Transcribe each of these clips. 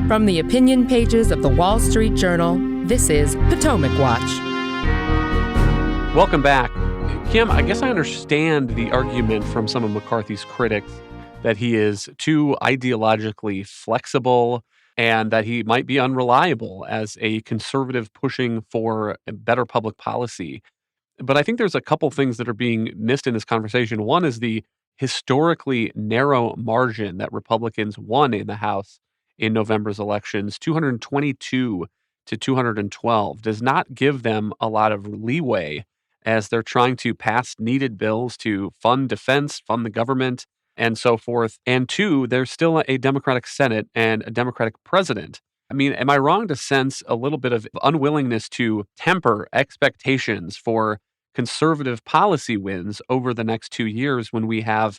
From the opinion pages of the Wall Street Journal, this is Potomac Watch. Welcome back. Kim, I guess I understand the argument from some of McCarthy's critics that he is too ideologically flexible and that he might be unreliable as a conservative pushing for a better public policy. But I think there's a couple things that are being missed in this conversation. One is the historically narrow margin that Republicans won in the House in November's elections. 222 to 212 does not give them a lot of leeway as they're trying to pass needed bills to fund defense, fund the government, and so forth. And two, there's still a Democratic Senate and a Democratic president. I mean, am I wrong to sense a little bit of unwillingness to temper expectations for conservative policy wins over the next 2 years when we have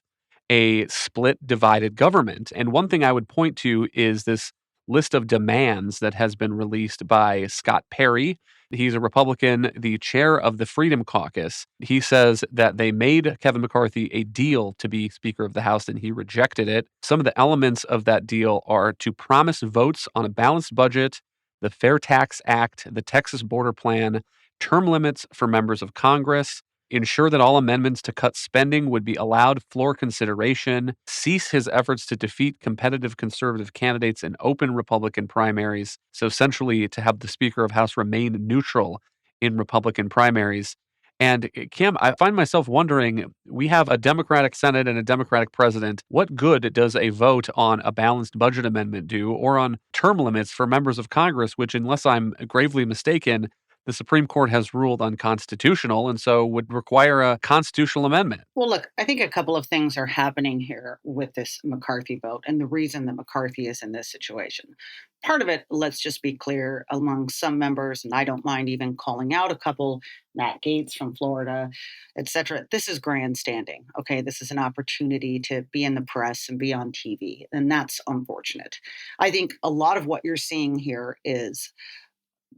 a split, divided government? And one thing I would point to is this list of demands that has been released by Scott Perry. He's a Republican, the chair of the Freedom Caucus. He says that they made Kevin McCarthy a deal to be Speaker of the House and he rejected it. Some of the elements of that deal are to promise votes on a balanced budget, the Fair Tax Act, the Texas border plan, term limits for members of Congress, ensure that all amendments to cut spending would be allowed floor consideration, cease his efforts to defeat competitive conservative candidates in open Republican primaries, so essentially to have the Speaker of House remain neutral in Republican primaries. And Kim, I find myself wondering, we have a Democratic Senate and a Democratic president. What good does a vote on a balanced budget amendment do, or on term limits for members of Congress, which, unless I'm gravely mistaken, the Supreme Court has ruled unconstitutional and so would require a constitutional amendment? Well, look, I think a couple of things are happening here with this McCarthy vote and the reason that McCarthy is in this situation. Part of it, let's just be clear, among some members, and I don't mind even calling out a couple, Matt Gaetz from Florida, et cetera. This is grandstanding. Okay, this is an opportunity to be in the press and be on TV, and that's unfortunate. I think a lot of what you're seeing here is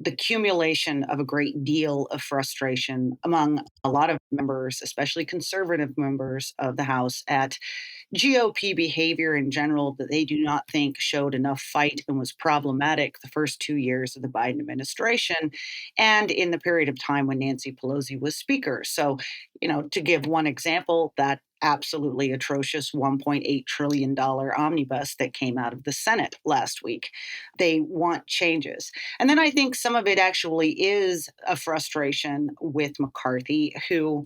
the accumulation of a great deal of frustration among a lot of members, especially conservative members of the House, at GOP behavior in general that they do not think showed enough fight and was problematic the first 2 years of the Biden administration and in the period of time when Nancy Pelosi was Speaker. So, to give one example, that absolutely atrocious $1.8 trillion omnibus that came out of the Senate last week. They want changes. And then I think some of it actually is a frustration with McCarthy, who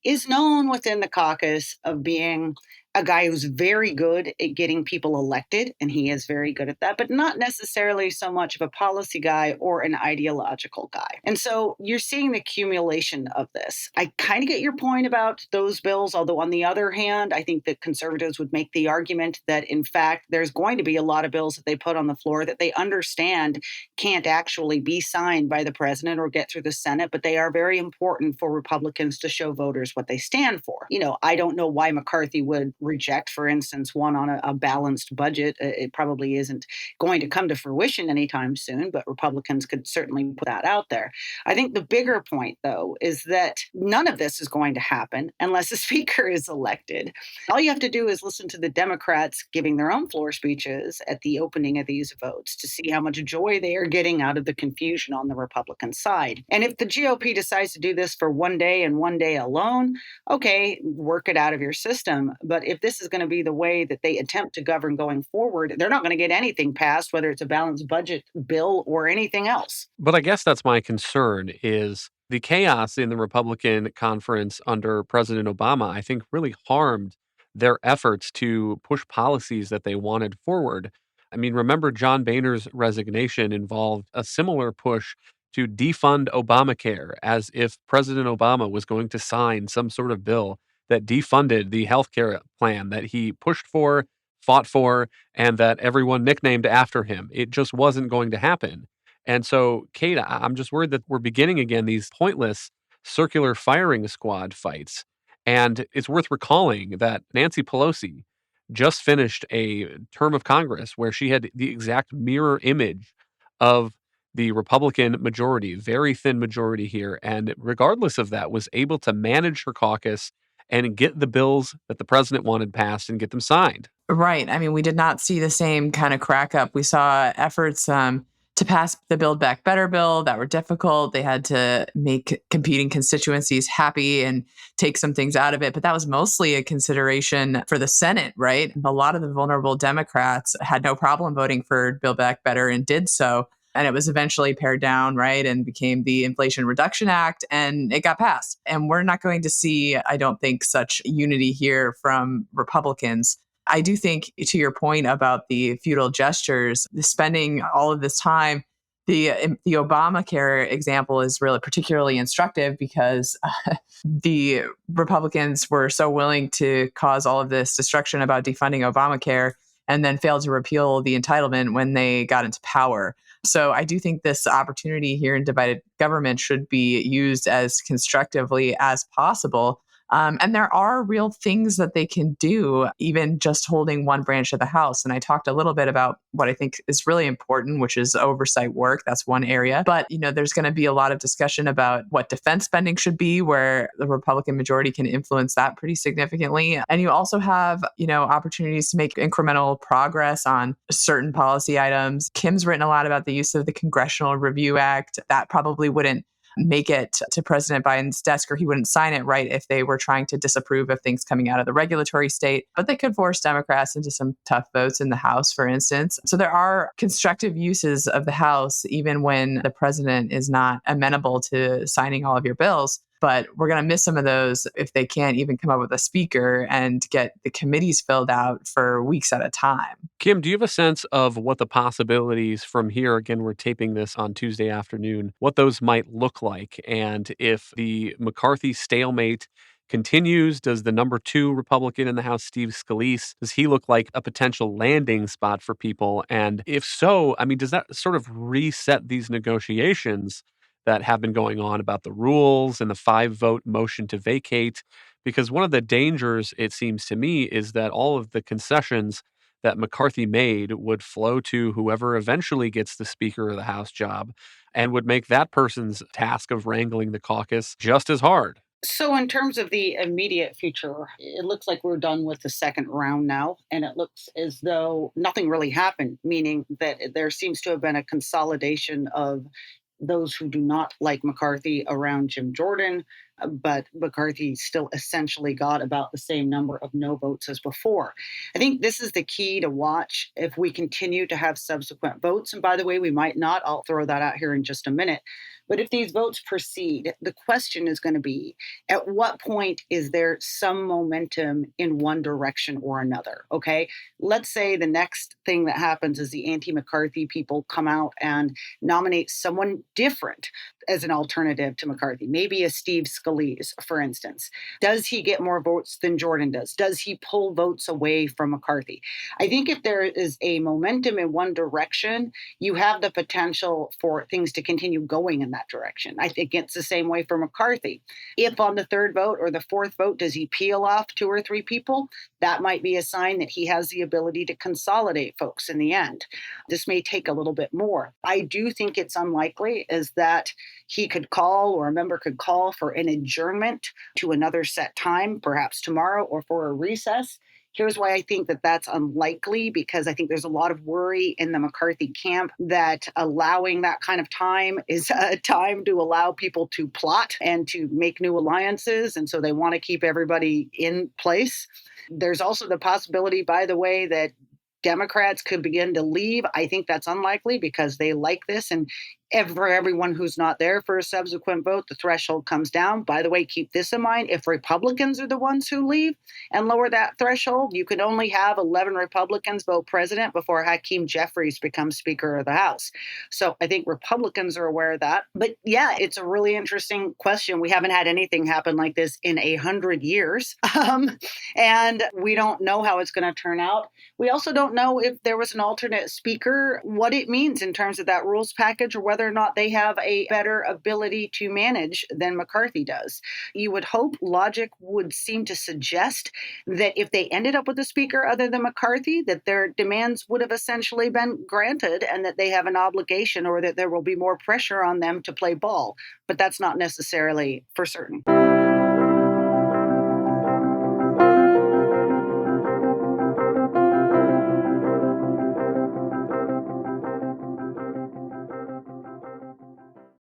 is known within the caucus of being a guy who's very good at getting people elected, and he is very good at that, but not necessarily so much of a policy guy or an ideological guy. And so you're seeing the accumulation of this. I kind of get your point about those bills, although on the other hand, I think that conservatives would make the argument that, in fact, there's going to be a lot of bills that they put on the floor that they understand can't actually be signed by the president or get through the Senate, but they are very important for Republicans to show voters what they stand for. I don't know why McCarthy would reject, for instance, one on a balanced budget. It probably isn't going to come to fruition anytime soon, but Republicans could certainly put that out there. I think the bigger point, though, is that none of this is going to happen unless a speaker is elected. All you have to do is listen to the Democrats giving their own floor speeches at the opening of these votes to see how much joy they are getting out of the confusion on the Republican side. And if the GOP decides to do this for one day and one day alone, okay, work it out of your system. But if this is going to be the way that they attempt to govern going forward, they're not going to get anything passed, whether it's a balanced budget bill or anything else. But I guess that's my concern is the chaos in the Republican conference under President Obama, I think, really harmed their efforts to push policies that they wanted forward. I mean, remember John Boehner's resignation involved a similar push to defund Obamacare, as if President Obama was going to sign some sort of bill that defunded the healthcare plan that he pushed for, fought for, and that everyone nicknamed after him. It just wasn't going to happen. And so, Kate, I'm just worried that we're beginning again these pointless circular firing squad fights. And it's worth recalling that Nancy Pelosi just finished a term of Congress where she had the exact mirror image of the Republican majority, very thin majority here. And regardless of that, was able to manage her caucus and get the bills that the president wanted passed and get them signed. Right. I mean, we did not see the same kind of crack up. We saw efforts to pass the Build Back Better bill that were difficult. They had to make competing constituencies happy and take some things out of it. But that was mostly a consideration for the Senate, right? A lot of the vulnerable Democrats had no problem voting for Build Back Better and did so. And it was eventually pared down, right, and became the Inflation Reduction Act, and it got passed. And we're not going to see, I don't think, such unity here from Republicans. I do think, to your point about the futile gestures, spending all of this time, the Obamacare example is really particularly instructive because the Republicans were so willing to cause all of this destruction about defunding Obamacare and then failed to repeal the entitlement when they got into power. So I do think this opportunity here in divided government should be used as constructively as possible. And there are real things that they can do, even just holding one branch of the House. And I talked a little bit about what I think is really important, which is oversight work. That's one area. But, there's going to be a lot of discussion about what defense spending should be, where the Republican majority can influence that pretty significantly. And you also have, opportunities to make incremental progress on certain policy items. Kim's written a lot about the use of the Congressional Review Act. That probably wouldn't make it to President Biden's desk, or he wouldn't sign it, right, if they were trying to disapprove of things coming out of the regulatory state. But they could force Democrats into some tough votes in the House, for instance. So there are constructive uses of the House, even when the president is not amenable to signing all of your bills. But we're going to miss some of those if they can't even come up with a speaker and get the committees filled out for weeks at a time. Kim, do you have a sense of what the possibilities from here, again, we're taping this on Tuesday afternoon, what those might look like? And if the McCarthy stalemate continues, does the number 2 Republican in the House, Steve Scalise, does he look like a potential landing spot for people? And if so, does that sort of reset these negotiations that have been going on about the rules and the 5-vote motion to vacate? Because one of the dangers, it seems to me, is that all of the concessions that McCarthy made would flow to whoever eventually gets the Speaker of the House job and would make that person's task of wrangling the caucus just as hard. So, in terms of the immediate future, it looks like we're done with the second round now, and it looks as though nothing really happened, meaning that there seems to have been a consolidation of those who do not like McCarthy around Jim Jordan, but McCarthy still essentially got about the same number of no votes as before. I think this is the key to watch if we continue to have subsequent votes. And by the way, we might not. I'll throw that out here in just a minute. But if these votes proceed, the question is going to be, at what point is there some momentum in one direction or another? Okay, let's say the next thing that happens is the anti-McCarthy people come out and nominate someone different as an alternative to McCarthy, maybe a Steve Scalise, for instance. Does he get more votes than Jordan does? Does he pull votes away from McCarthy? I think if there is a momentum in one direction, you have the potential for things to continue going in that direction. I think it's the same way for McCarthy. If on the third vote or the fourth vote, does he peel off 2 or 3 people? That might be a sign that he has the ability to consolidate folks in the end. This may take a little bit more. I do think it's unlikely is that he could call, or a member could call, for an adjournment to another set time, perhaps tomorrow, or for a recess. Here's why I think that that's unlikely, because I think there's a lot of worry in the McCarthy camp that allowing that kind of time is a time to allow people to plot and to make new alliances. And so they want to keep everybody in place. There's also the possibility, by the way, that Democrats could begin to leave. I think that's unlikely because they like this. And for everyone who's not there for a subsequent vote, the threshold comes down. By the way, keep this in mind. If Republicans are the ones who leave and lower that threshold, you can only have 11 Republicans vote president before Hakeem Jeffries becomes Speaker of the House. So I think Republicans are aware of that. But yeah, it's a really interesting question. We haven't had anything happen like this in 100 years. And we don't know how it's going to turn out. We also don't know if there was an alternate speaker, what it means in terms of that rules package, or whether or not they have a better ability to manage than McCarthy does. You would hope, logic would seem to suggest that if they ended up with a speaker other than McCarthy, that their demands would have essentially been granted and that they have an obligation, or that there will be more pressure on them to play ball. But that's not necessarily for certain.